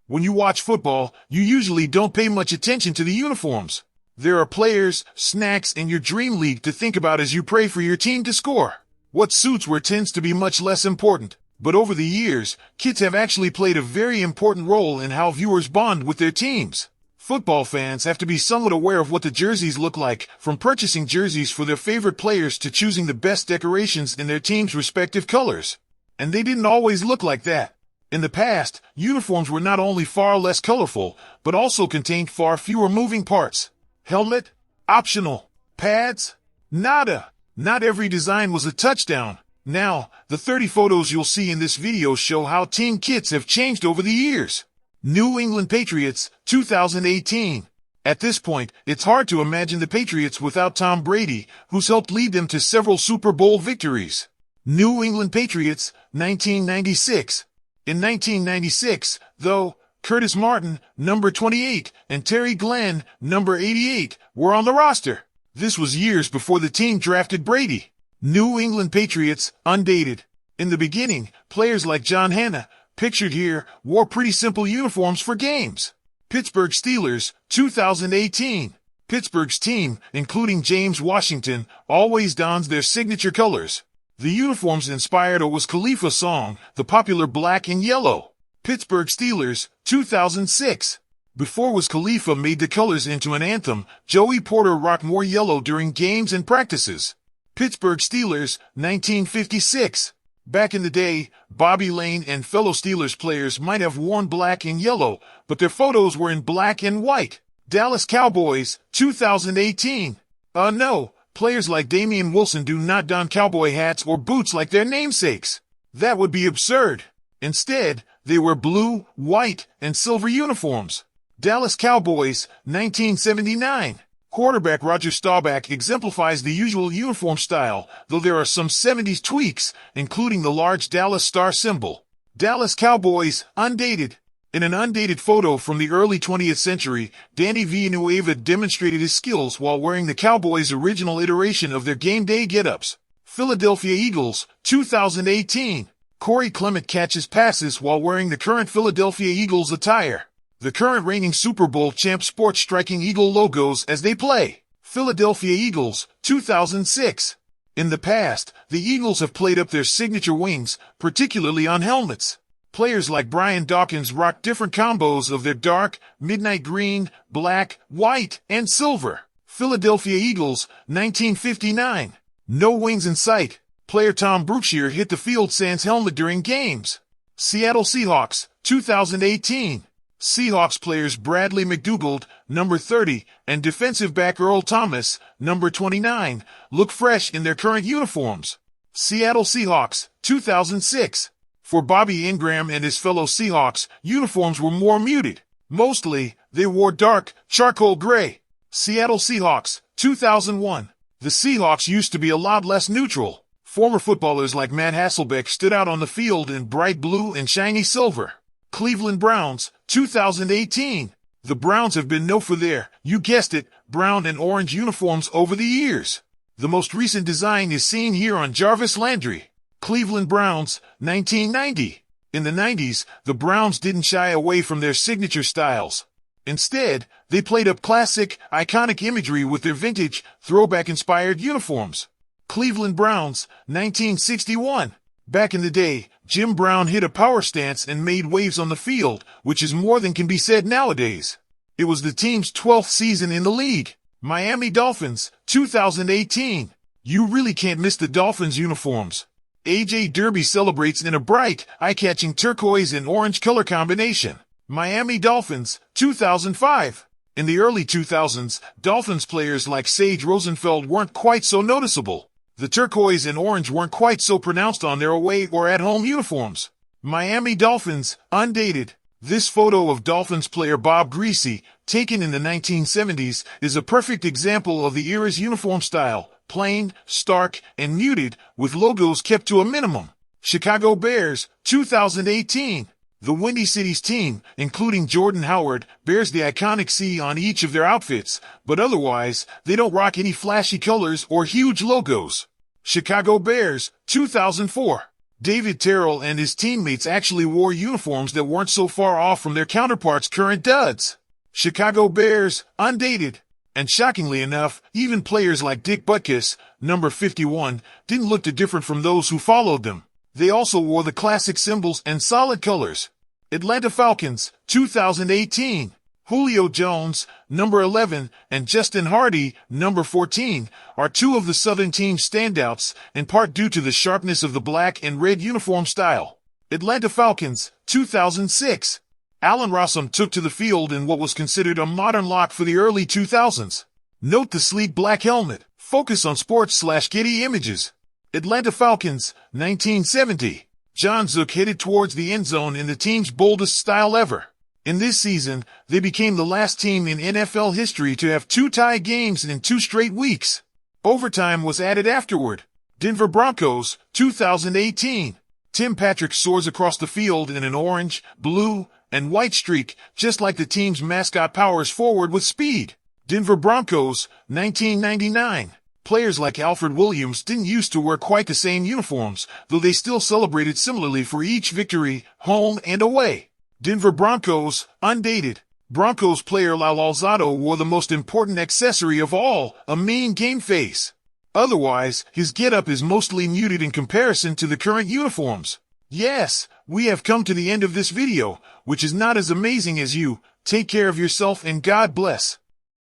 When you watch football, you usually don't pay much attention to the uniforms. There are players, snacks, and your dream league to think about as you pray for your team to score. What suits wear tends to be much less important. But over the years, kits have actually played a very important role in how viewers bond with their teams. Football fans have to be somewhat aware of what the jerseys look like, from purchasing jerseys for their favorite players to choosing the best decorations in their team's respective colors. And they didn't always look like that. In the past, uniforms were not only far less colorful, but also contained far fewer moving parts. Helmet? Optional. Pads? Nada. Not every design was a touchdown. Now, the 30 photos you'll see in this video show how team kits have changed over the years. New England Patriots, 2018. At this point, it's hard to imagine the Patriots without Tom Brady, who's helped lead them to several Super Bowl victories. New England Patriots, 1996. In 1996, though, Curtis Martin, number 28, and Terry Glenn, number 88, were on the roster. This was years before the team drafted Brady. New England Patriots, undated. In the beginning, players like John Hanna, pictured here, wore pretty simple uniforms for games. Pittsburgh Steelers, 2018. Pittsburgh's team, including James Washington, always dons their signature colors. The uniforms inspired a Wiz Khalifa song, the popular black and yellow. Pittsburgh Steelers, 2006. Before Wiz Khalifa made the colors into an anthem, Joey Porter rocked more yellow during games and practices. Pittsburgh Steelers, 1956. Back in the day, Bobby Lane and fellow Steelers players might have worn black and yellow, but their photos were in black and white. Dallas Cowboys, 2018. No, players like Damian Wilson do not don cowboy hats or boots like their namesakes. That would be absurd. Instead, they wear blue, white, and silver uniforms. Dallas Cowboys, 1979. Quarterback Roger Staubach exemplifies the usual uniform style, though there are some 70s tweaks, including the large Dallas star symbol. Dallas Cowboys, undated. In an undated photo from the early 20th century, Danny Villanueva demonstrated his skills while wearing the Cowboys' original iteration of their game day get-ups. Philadelphia Eagles, 2018. Corey Clement catches passes while wearing the current Philadelphia Eagles attire. The current reigning Super Bowl champ sports striking eagle logos as they play. Philadelphia Eagles, 2006. In the past, the Eagles have played up their signature wings, particularly on helmets. Players like Brian Dawkins rock different combos of their dark, midnight green, black, white, and silver. Philadelphia Eagles, 1959. No wings in sight. Player Tom Brookshier hit the field sans helmet during games. Seattle Seahawks, 2018. Seahawks players Bradley McDougald, number 30, and defensive back Earl Thomas, number 29, look fresh in their current uniforms. Seattle Seahawks, 2006. For Bobby Ingram and his fellow Seahawks, uniforms were more muted. Mostly, they wore dark, charcoal gray. Seattle Seahawks, 2001. The Seahawks used to be a lot less neutral. Former footballers like Matt Hasselbeck stood out on the field in bright blue and shiny silver. Cleveland Browns, 2018. The Browns have been known for their, you guessed it, brown and orange uniforms over the years. The most recent design is seen here on Jarvis Landry. Cleveland Browns, 1990. In the 90s, the Browns didn't shy away from their signature styles. Instead, they played up classic, iconic imagery with their vintage, throwback-inspired uniforms. Cleveland Browns, 1961. Back in the day, Jim Brown hit a power stance and made waves on the field, which is more than can be said nowadays. It was the team's 12th season in the league. Miami Dolphins, 2018. You really can't miss the Dolphins uniforms. A.J. Derby celebrates in a bright, eye-catching turquoise and orange color combination. Miami Dolphins, 2005. In the early 2000s, Dolphins players like Sage Rosenfeld weren't quite so noticeable. The turquoise and orange weren't quite so pronounced on their away or at-home uniforms. Miami Dolphins, undated. This photo of Dolphins player Bob Greasy, taken in the 1970s, is a perfect example of the era's uniform style, plain, stark, and muted, with logos kept to a minimum. Chicago Bears, 2018. The Windy City's team, including Jordan Howard, bears the iconic C on each of their outfits, but otherwise, they don't rock any flashy colors or huge logos. Chicago Bears, 2004. David Terrell and his teammates actually wore uniforms that weren't so far off from their counterparts' current duds. Chicago Bears, undated. And shockingly enough, even players like Dick Butkus, number 51, didn't look too different from those who followed them. They also wore the classic symbols and solid colors. Atlanta Falcons, 2018. Julio Jones, number 11, and Justin Hardy, number 14, are two of the Southern team's standouts, in part due to the sharpness of the black and red uniform style. Atlanta Falcons, 2006. Allen Rossum took to the field in what was considered a modern look for the early 2000s. Note the sleek black helmet. Focus on sports/Getty Images. Atlanta Falcons, 1970. John Zook headed towards the end zone in the team's boldest style ever. In this season, they became the last team in NFL history to have 2 tie games in 2 straight weeks. Overtime was added afterward. Denver Broncos, 2018. Tim Patrick soars across the field in an orange, blue, and white streak, just like the team's mascot powers forward with speed. Denver Broncos, 1999. Players like Alfred Williams didn't used to wear quite the same uniforms, though they still celebrated similarly for each victory, home and away. Denver Broncos, undated. Broncos player Lyle Alzado wore the most important accessory of all, a mean game face. Otherwise, his getup is mostly muted in comparison to the current uniforms. Yes, we have come to the end of this video, which is not as amazing as you. Take care of yourself and God bless.